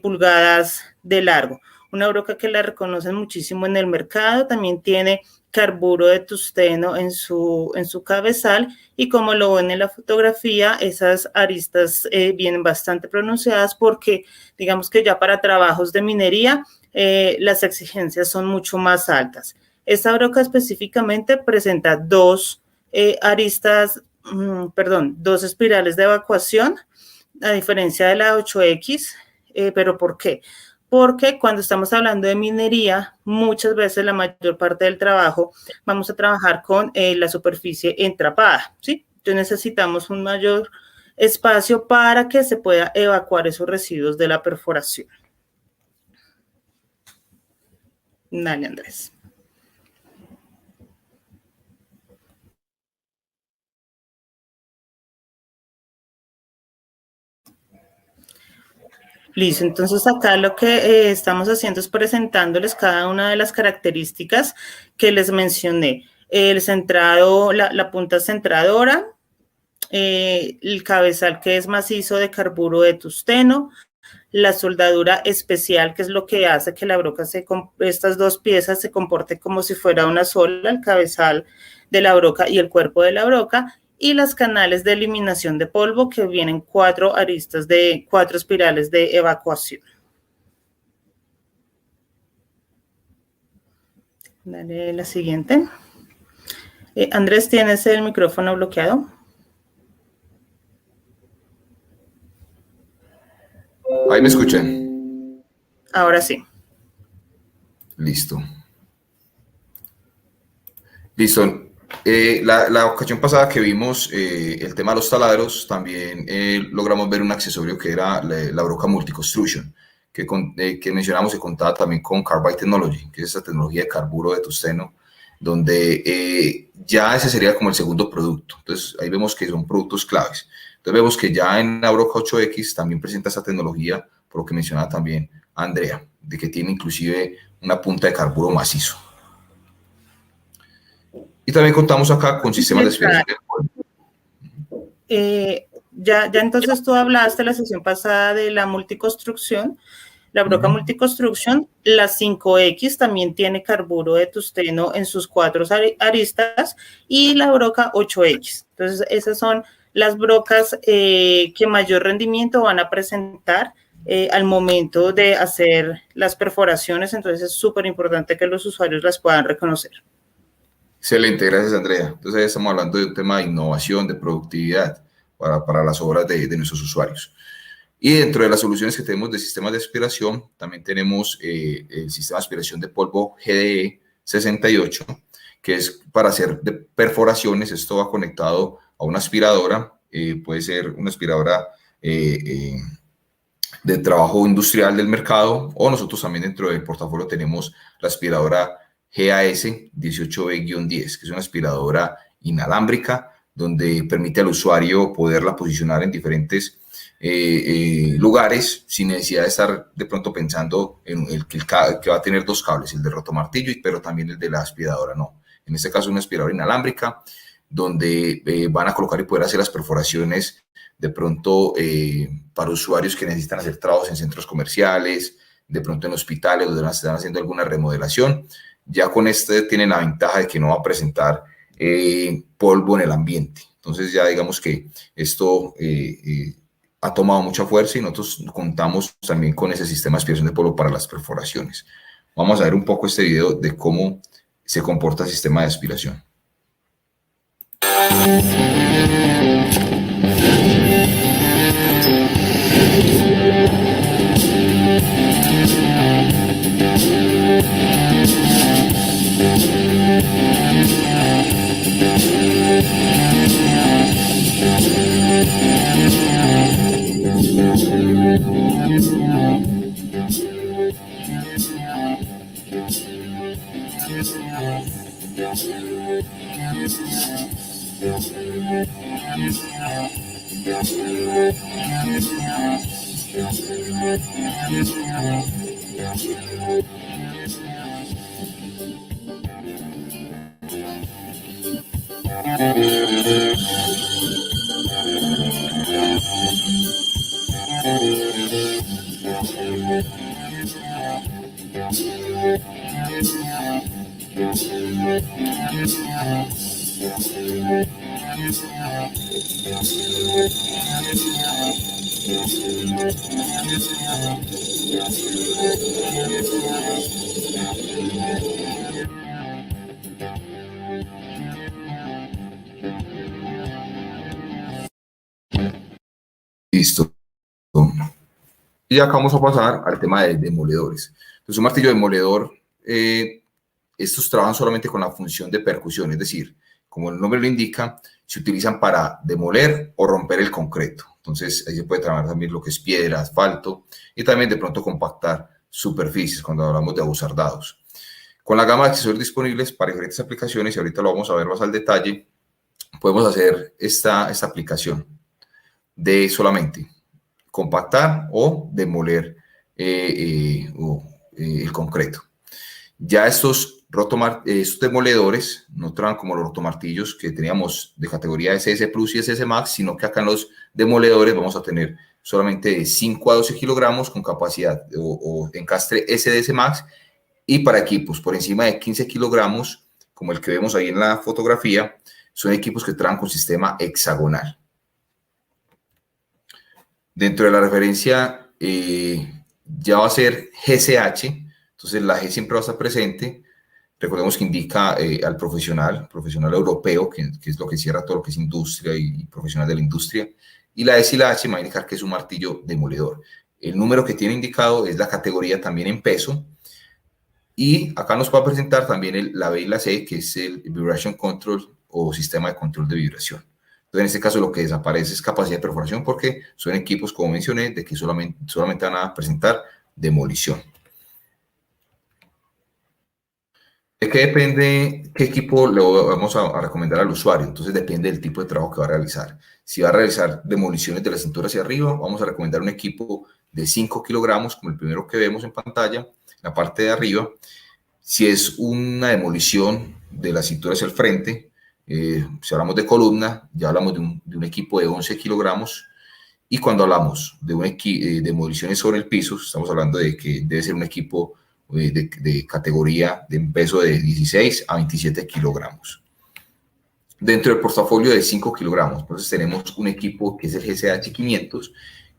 pulgadas de largo. Una broca que la reconocen muchísimo en el mercado. También tiene carburo de tungsteno en su cabezal y como lo ven en la fotografía, esas aristas vienen bastante pronunciadas porque digamos que ya para trabajos de minería las exigencias son mucho más altas. Esta broca específicamente presenta dos espirales de evacuación, a diferencia de la 8X, pero ¿por qué? Porque cuando estamos hablando de minería, muchas veces la mayor parte del trabajo vamos a trabajar con la superficie entrapada, ¿sí? Entonces necesitamos un mayor espacio para que se pueda evacuar esos residuos de la perforación. Dale, Andrés. Listo, entonces acá lo que estamos haciendo es presentándoles cada una de las características que les mencioné. El centrado, la punta centradora, el cabezal que es macizo de carburo de tungsteno, la soldadura especial, que es lo que hace que la broca, estas dos piezas se comporten como si fuera una sola, el cabezal de la broca y el cuerpo de la broca, y las canales de eliminación de polvo, que vienen 4 aristas de 4 espirales de evacuación. Dale la siguiente. Andrés, ¿tienes el micrófono bloqueado? Ahí me escuchan. Ahora sí. Listo. La ocasión pasada que vimos el tema de los taladros, también logramos ver un accesorio que era la broca Multi-Construction, que mencionamos y contaba también con Carbide Technology, que es esa tecnología de carburo de tungsteno, donde ya ese sería como el segundo producto. Entonces ahí vemos que son productos claves. Entonces vemos que ya en la broca 8X también presenta esa tecnología, por lo que mencionaba también Andrea. de que tiene inclusive una punta de carburo macizo. Y también contamos acá con sistemas de aspiración de polvo. Ya entonces tú hablaste la sesión pasada de la multiconstrucción, la broca multiconstrucción, la 5X también tiene carburo de tungsteno en sus 4 aristas y la broca 8X. Entonces esas son las brocas que mayor rendimiento van a presentar al momento de hacer las perforaciones. Entonces es súper importante que los usuarios las puedan reconocer. Excelente, gracias Andrea. Entonces estamos hablando de un tema de innovación, de productividad para las obras de nuestros usuarios. Y dentro de las soluciones que tenemos de sistemas de aspiración, también tenemos el sistema de aspiración de polvo GDE 68, que es para hacer perforaciones. Esto va conectado a una aspiradora, puede ser una aspiradora de trabajo industrial del mercado, o nosotros también dentro del portafolio tenemos la aspiradora GAS 18B-10, que es una aspiradora inalámbrica, donde permite al usuario poderla posicionar en diferentes lugares sin necesidad de estar de pronto pensando en que va a tener 2 cables, el de rotomartillo, pero también el de la aspiradora, no. En este caso, una aspiradora inalámbrica, donde van a colocar y poder hacer las perforaciones de pronto para usuarios que necesitan hacer trabajos en centros comerciales, de pronto en hospitales donde están haciendo alguna remodelación. Ya con este tienen la ventaja de que no va a presentar polvo en el ambiente. Entonces ya digamos que esto ha tomado mucha fuerza y nosotros contamos también con ese sistema de aspiración de polvo para las perforaciones. Vamos a ver un poco este video de cómo se comporta el sistema de aspiración. Listo. Y acá vamos a pasar al tema de demoledores. Entonces, un martillo demoledor, estos trabajan solamente con la función de percusión, es decir, como el nombre lo indica, se utilizan para demoler o romper el concreto. Entonces, ahí se puede trabajar también lo que es piedra, asfalto, y también de pronto compactar superficies cuando hablamos de abusardados. Con la gama de accesorios disponibles para diferentes aplicaciones, y ahorita lo vamos a ver más al detalle, podemos hacer esta aplicación de solamente compactar o demoler el concreto. Ya estos demoledores no traen como los rotomartillos que teníamos de categoría SS Plus y SS Max, sino que acá en los demoledores vamos a tener solamente de 5 a 12 kilogramos con capacidad o encastre SDS Max, y para equipos por encima de 15 kilogramos, como el que vemos ahí en la fotografía, son equipos que traen con sistema hexagonal. Dentro de la referencia ya va a ser GCH, entonces la G siempre va a estar presente. Recordemos que indica al profesional europeo, que es lo que cierra todo lo que es industria y profesional de la industria. Y la S y la H me va a indicar que es un martillo demoledor. El número que tiene indicado es la categoría también en peso. Y acá nos va a presentar también la B y la C, que es el Vibration Control o sistema de control de vibración. Entonces, en este caso lo que desaparece es capacidad de perforación porque son equipos, como mencioné, de que solamente van a presentar demolición. ¿De qué depende qué equipo le vamos a recomendar al usuario? Entonces depende del tipo de trabajo que va a realizar. Si va a realizar demoliciones de la cintura hacia arriba, vamos a recomendar un equipo de 5 kilogramos, como el primero que vemos en pantalla, en la parte de arriba. Si es una demolición de la cintura hacia el frente, si hablamos de columna, ya hablamos de un equipo de 11 kilogramos. Y cuando hablamos de demoliciones sobre el piso, estamos hablando de que debe ser un equipo de categoría de peso de 16 a 27 kilogramos. Dentro del portafolio de 5 kilogramos, entonces tenemos un equipo que es el GCH 500,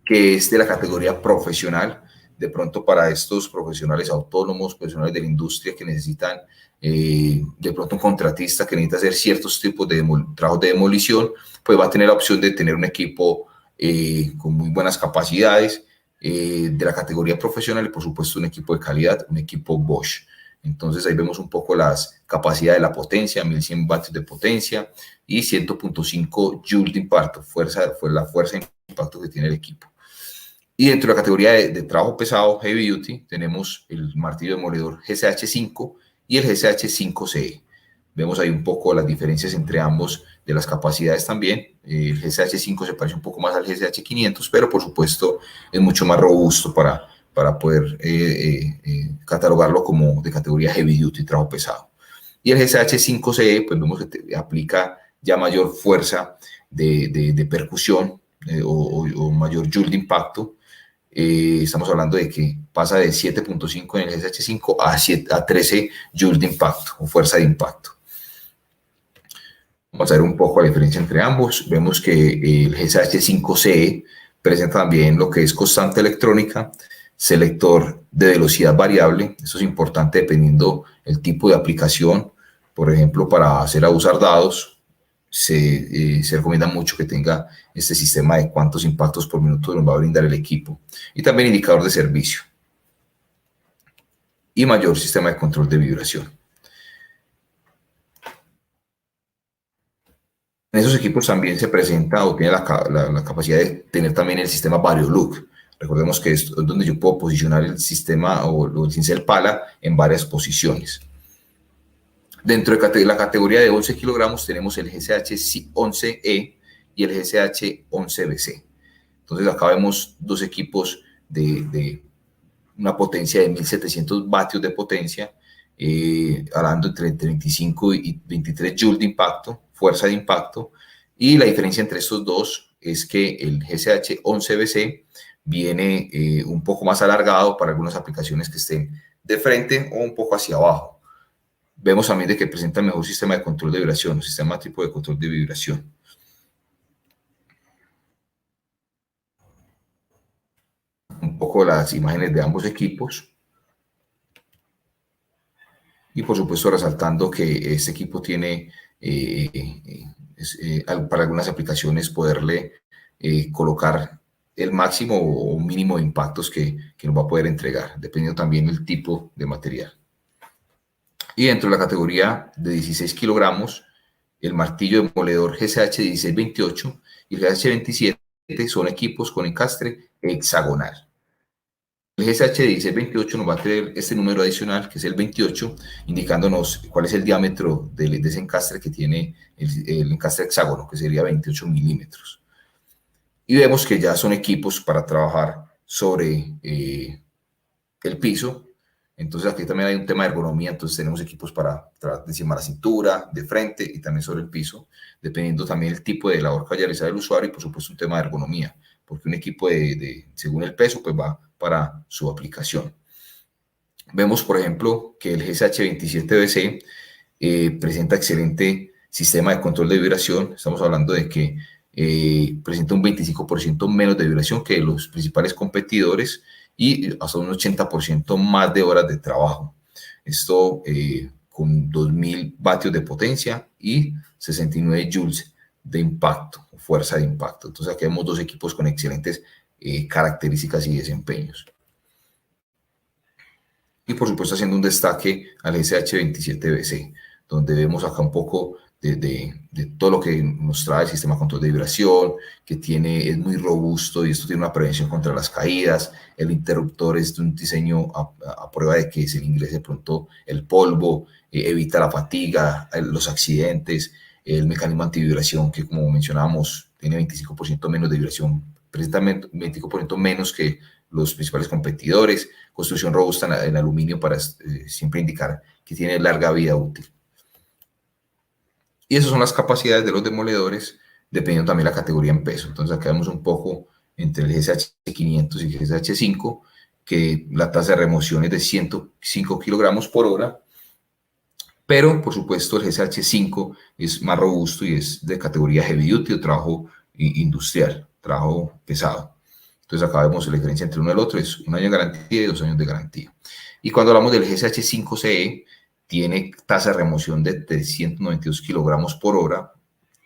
que es de la categoría profesional, de pronto para estos profesionales autónomos, profesionales de la industria que necesitan, de pronto un contratista que necesita hacer ciertos tipos de trabajos de demolición, pues va a tener la opción de tener un equipo con muy buenas capacidades de la categoría profesional y por supuesto un equipo de calidad, un equipo Bosch. Entonces ahí vemos un poco las capacidades de la potencia, 1100 vatios de potencia y 100.5 joules de impacto, la fuerza de impacto que tiene el equipo. Y dentro de la categoría de trabajo pesado, heavy duty, tenemos el martillo demoledor GCH5 y el GCH5CE. Vemos ahí un poco las diferencias entre ambos de las capacidades también. El GCH5 se parece un poco más al GCH500, pero por supuesto es mucho más robusto para poder catalogarlo como de categoría heavy duty, trabajo pesado. Y el GCH5CE, pues vemos que aplica ya mayor fuerza de percusión o mayor joule de impacto. Estamos hablando de que pasa de 7.5 en el GCH5 a 13 joules de impacto o fuerza de impacto. Vamos a ver un poco la diferencia entre ambos. Vemos que el GCH5CE presenta también lo que es constante electrónica, selector de velocidad variable. Eso es importante dependiendo el tipo de aplicación. Por ejemplo, para hacer abusar dados, se recomienda mucho que tenga este sistema de cuántos impactos por minuto nos va a brindar el equipo. Y también indicador de servicio. Y mayor sistema de control de vibración. En esos equipos también se presenta o tiene la capacidad de tener también el sistema VarioLook. Recordemos que es donde yo puedo posicionar el sistema o el cincel pala en varias posiciones. Dentro de la categoría de 11 kilogramos tenemos el GCH11E y el GCH11BC. Entonces acá vemos dos equipos de una potencia de 1700 vatios de potencia, hablando entre 25 y 23 joules de impacto, fuerza de impacto, y la diferencia entre estos dos es que el GCH11BC viene un poco más alargado para algunas aplicaciones que estén de frente o un poco hacia abajo. Vemos también de que presenta mejor sistema de control de vibración, un sistema tipo de control de vibración. Un poco las imágenes de ambos equipos. Y por supuesto resaltando que este equipo tiene para algunas aplicaciones poderle colocar el máximo o mínimo de impactos que nos va a poder entregar, dependiendo también del tipo de material. Y dentro de la categoría de 16 kilogramos, el martillo demoledor GCH 1628 y el GCH 27 son equipos con encastre hexagonal. El GCH 1628 nos va a tener este número adicional, que es el 28, indicándonos cuál es el diámetro de ese encastre que tiene el encastre hexágono, que sería 28 milímetros. Y vemos que ya son equipos para trabajar sobre el piso. Entonces aquí también hay un tema de ergonomía, entonces tenemos equipos para trabajar encima de la cintura, de frente y también sobre el piso, dependiendo también el tipo de labor que vaya a realizar el usuario y por supuesto un tema de ergonomía, porque un equipo según el peso pues va para su aplicación. Vemos por ejemplo que el GCH27BC presenta excelente sistema de control de vibración. Estamos hablando de que presenta un 25% menos de vibración que los principales competidores y hasta un 80% más de horas de trabajo. Esto con 2000 vatios de potencia y 69 joules de impacto, fuerza de impacto. Entonces aquí vemos dos equipos con excelentes características y desempeños. Y por supuesto haciendo un destaque al SH27BC, donde vemos acá un poco de todo lo que nos trae el sistema de control de vibración, que es muy robusto y esto tiene una prevención contra las caídas. El interruptor es de un diseño a prueba de que se le ingrese pronto el polvo, evita la fatiga, los accidentes, el mecanismo antivibración que como mencionábamos tiene 25% menos de vibración presenta 25% menos que los principales competidores, construcción robusta en aluminio para siempre indicar que tiene larga vida útil. Y esas son las capacidades de los demoledores, dependiendo también de la categoría en peso. Entonces acá vemos un poco entre el GSH 500 y el GSH 5, que la tasa de remoción es de 105 kilogramos por hora, pero por supuesto el GSH 5 es más robusto y es de categoría heavy duty o trabajo industrial, trabajo pesado. Entonces acá vemos la diferencia entre uno y el otro, es 1 año de garantía y 2 años de garantía. Y cuando hablamos del GSH 5CE, tiene tasa de remoción de 392 kilogramos por hora.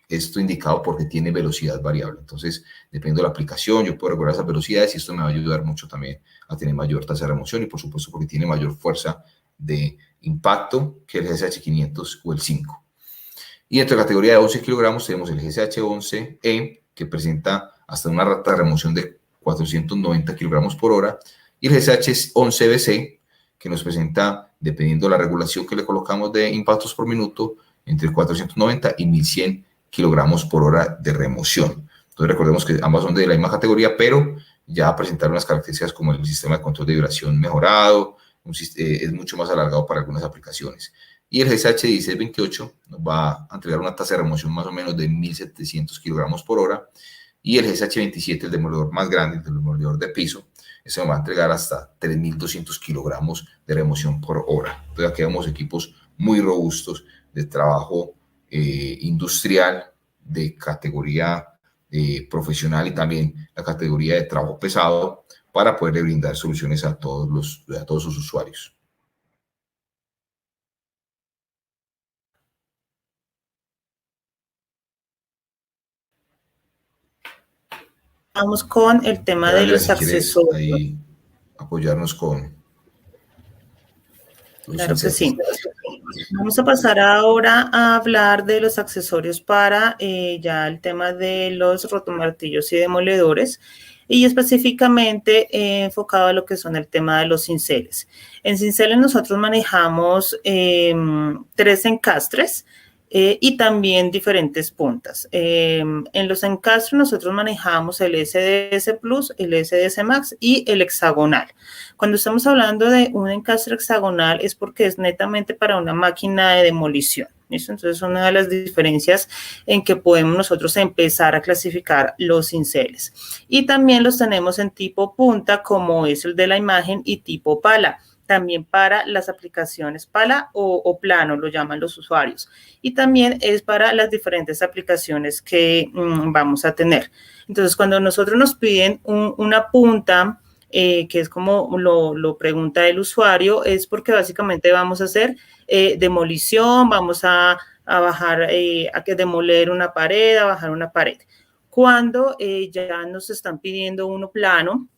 Esto indicado porque tiene velocidad variable. Entonces, dependiendo de la aplicación, yo puedo regular esas velocidades y esto me va a ayudar mucho también a tener mayor tasa de remoción y, por supuesto, porque tiene mayor fuerza de impacto que el GSH 500 o el 5. Y entre la categoría de 11 kilogramos tenemos el GSH 11E, que presenta hasta una rata de remoción de 490 kilogramos por hora, y el GSH 11BC, que nos presenta, dependiendo de la regulación que le colocamos de impactos por minuto, entre 490 y 1100 kilogramos por hora de remoción. Entonces recordemos que ambas son de la misma categoría, pero ya presentaron unas características como el sistema de control de vibración mejorado, es mucho más alargado para algunas aplicaciones. Y el GSH 1628 nos va a entregar una tasa de remoción más o menos de 1700 kilogramos por hora, y el GSH 27, el demoledor más grande, el demoledor de piso, ese nos va a entregar hasta 3200 kilogramos de remoción por hora. Entonces aquí vemos equipos muy robustos de trabajo industrial, de categoría profesional y también la categoría de trabajo pesado para poder brindar soluciones a todos sus usuarios. Vamos con el tema de los accesorios. Ahí apoyarnos con Claro que sí. Vamos a pasar ahora a hablar de los accesorios para ya el tema de los rotomartillos y demoledores, y específicamente enfocado a lo que son el tema de los cinceles. En cinceles nosotros manejamos 3 encastres y también diferentes puntas. En los encastres nosotros manejamos el SDS Plus, el SDS Max y el hexagonal. Cuando estamos hablando de un encastre hexagonal es porque es netamente para una máquina de demolición. ¿Listo? Entonces, una de las diferencias en que podemos nosotros empezar a clasificar los cinceles. Y también los tenemos en tipo punta, como es el de la imagen, y tipo pala, también para las aplicaciones pala o plano, lo llaman los usuarios. Y también es para las diferentes aplicaciones que vamos a tener. Entonces, cuando nosotros nos piden una punta, que es como lo pregunta el usuario, es porque básicamente vamos a hacer demolición, vamos a bajar, a que demoler una pared, a bajar una pared. Cuando ya nos están pidiendo uno plano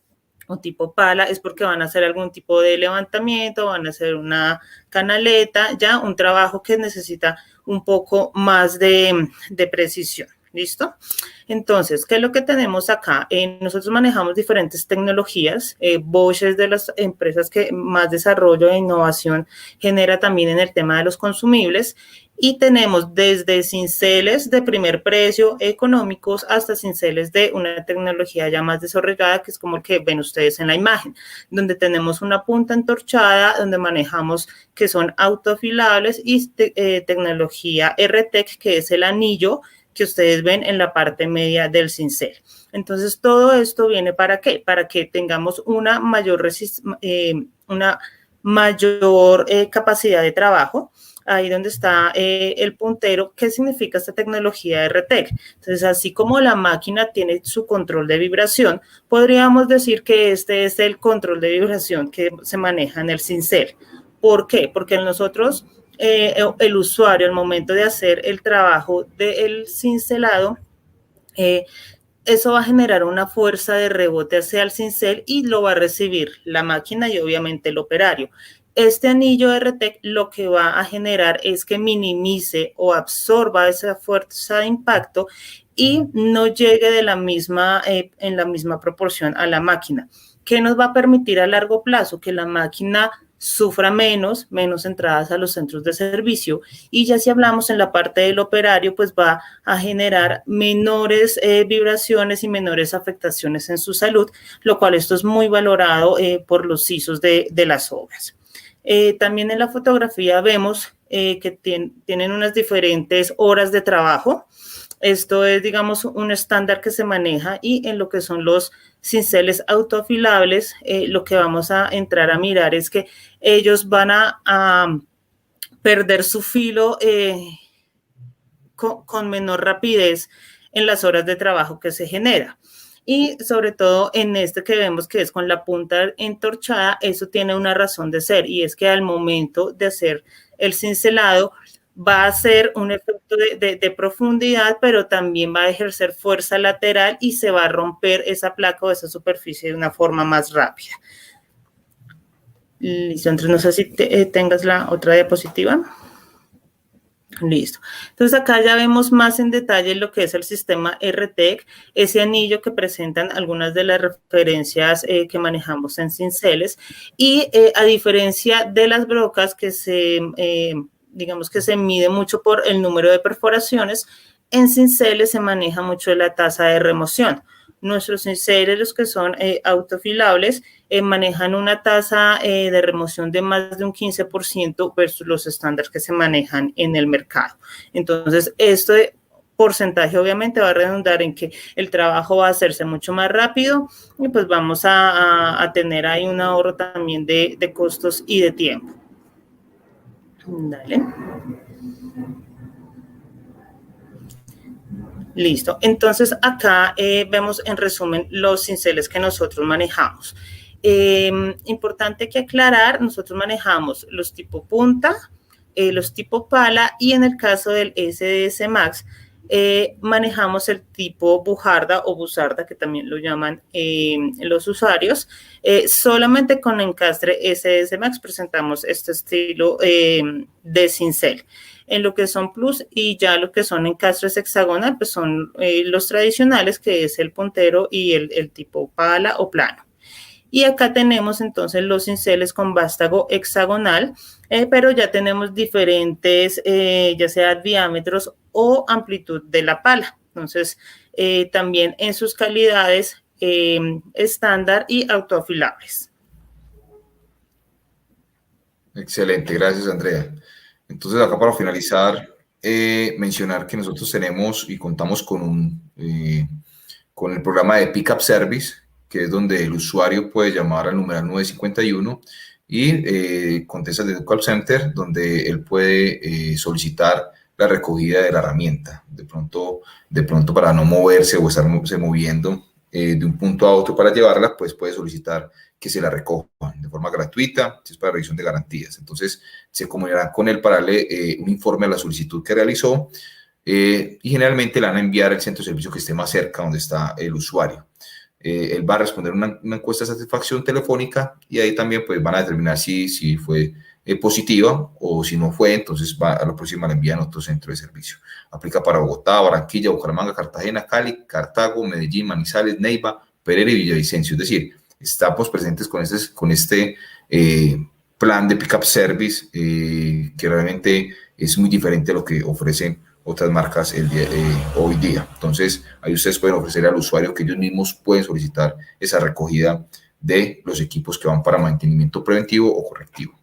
o tipo pala, es porque van a hacer algún tipo de levantamiento, van a hacer una canaleta, ya un trabajo que necesita un poco más de precisión. ¿Listo? Entonces, ¿qué es lo que tenemos acá? Nosotros manejamos diferentes tecnologías. Bosch es de las empresas que más desarrollo e innovación genera también en el tema de los consumibles. Y tenemos desde cinceles de primer precio económicos hasta cinceles de una tecnología ya más desarrollada, que es como el que ven ustedes en la imagen, donde tenemos una punta entorchada, donde manejamos que son autoafilables, y tecnología RTEC, que es el anillo que ustedes ven en la parte media del cincel. Entonces, todo esto viene ¿para qué? Para que tengamos una mayor capacidad de trabajo. Ahí donde está el puntero, ¿qué significa esta tecnología RTEC? Entonces, así como la máquina tiene su control de vibración, podríamos decir que este es el control de vibración que se maneja en el cincel. ¿Por qué? Porque nosotros, el usuario, al momento de hacer el trabajo del cincelado, eso va a generar una fuerza de rebote hacia el cincel y lo va a recibir la máquina y obviamente el operario. Este anillo RTEC lo que va a generar es que minimice o absorba esa fuerza de impacto y no llegue en la misma proporción a la máquina. ¿Qué nos va a permitir a largo plazo? Que la máquina sufra menos entradas a los centros de servicio, y ya si hablamos en la parte del operario, pues va a generar menores vibraciones y menores afectaciones en su salud, lo cual esto es muy valorado por los CISOs de las obras. También en la fotografía vemos que tienen unas diferentes horas de trabajo. Esto es, digamos, un estándar que se maneja, y en lo que son los cinceles autoafilables, lo que vamos a entrar a mirar es que ellos van a perder su filo con menor rapidez en las horas de trabajo que se genera. Y sobre todo en este que vemos que es con la punta entorchada, eso tiene una razón de ser, y es que al momento de hacer el cincelado va a ser un efecto de profundidad, pero también va a ejercer fuerza lateral y se va a romper esa placa o esa superficie de una forma más rápida. Listo, entonces no sé si tengas la otra diapositiva. Listo. Entonces acá ya vemos más en detalle lo que es el sistema RTEC, ese anillo que presentan algunas de las referencias que manejamos en cinceles, y a diferencia de las brocas que digamos que se mide mucho por el número de perforaciones, en cinceles se maneja mucho la tasa de remoción. Nuestros cinceles, los que son autofilables, manejan una tasa de remoción de más de un 15% versus los estándares que se manejan en el mercado. Entonces, este porcentaje obviamente va a redundar en que el trabajo va a hacerse mucho más rápido, y pues vamos a tener ahí un ahorro también de costos y de tiempo. Dale. Listo. Entonces, acá vemos en resumen los cinceles que nosotros manejamos. Importante que aclarar, nosotros manejamos los tipo punta, los tipo pala, y en el caso del SDS Max, manejamos el tipo bujarda o busarda, que también lo llaman los usuarios. Solamente con encastre SDS Max presentamos este estilo de cincel. En lo que son plus y ya lo que son encastres hexagonal, pues son los tradicionales, que es el puntero y el tipo pala o plano. Y acá tenemos entonces los cinceles con vástago hexagonal, pero ya tenemos diferentes, ya sea diámetros o amplitud de la pala. Entonces, también en sus calidades estándar y autoafilables. Excelente, gracias, Andrea. Entonces, acá para finalizar, mencionar que nosotros tenemos y contamos con el programa de Pickup Service, que es donde el usuario puede llamar al numeral 951 y contesta desde un call center, donde él puede solicitar la recogida de la herramienta. De pronto para no moverse o estarse moviendo de un punto a otro para llevarla, pues puede solicitar que se la recojan de forma gratuita, si es para revisión de garantías. Entonces, se comunicarán con él para darle un informe a la solicitud que realizó, y generalmente le van a enviar al centro de servicio que esté más cerca donde está el usuario. Él va a responder una encuesta de satisfacción telefónica, y ahí también pues van a determinar si fue positiva, o si no fue, entonces a la próxima le envían otro centro de servicio. Aplica para Bogotá, Barranquilla, Bucaramanga, Cartagena, Cali, Cartago, Medellín, Manizales, Neiva, Pereira y Villavicencio. Es decir, estamos presentes con este plan de Pickup Service, que realmente es muy diferente a lo que ofrecen otras marcas hoy día. Entonces, ahí ustedes pueden ofrecer al usuario que ellos mismos pueden solicitar esa recogida de los equipos que van para mantenimiento preventivo o correctivo.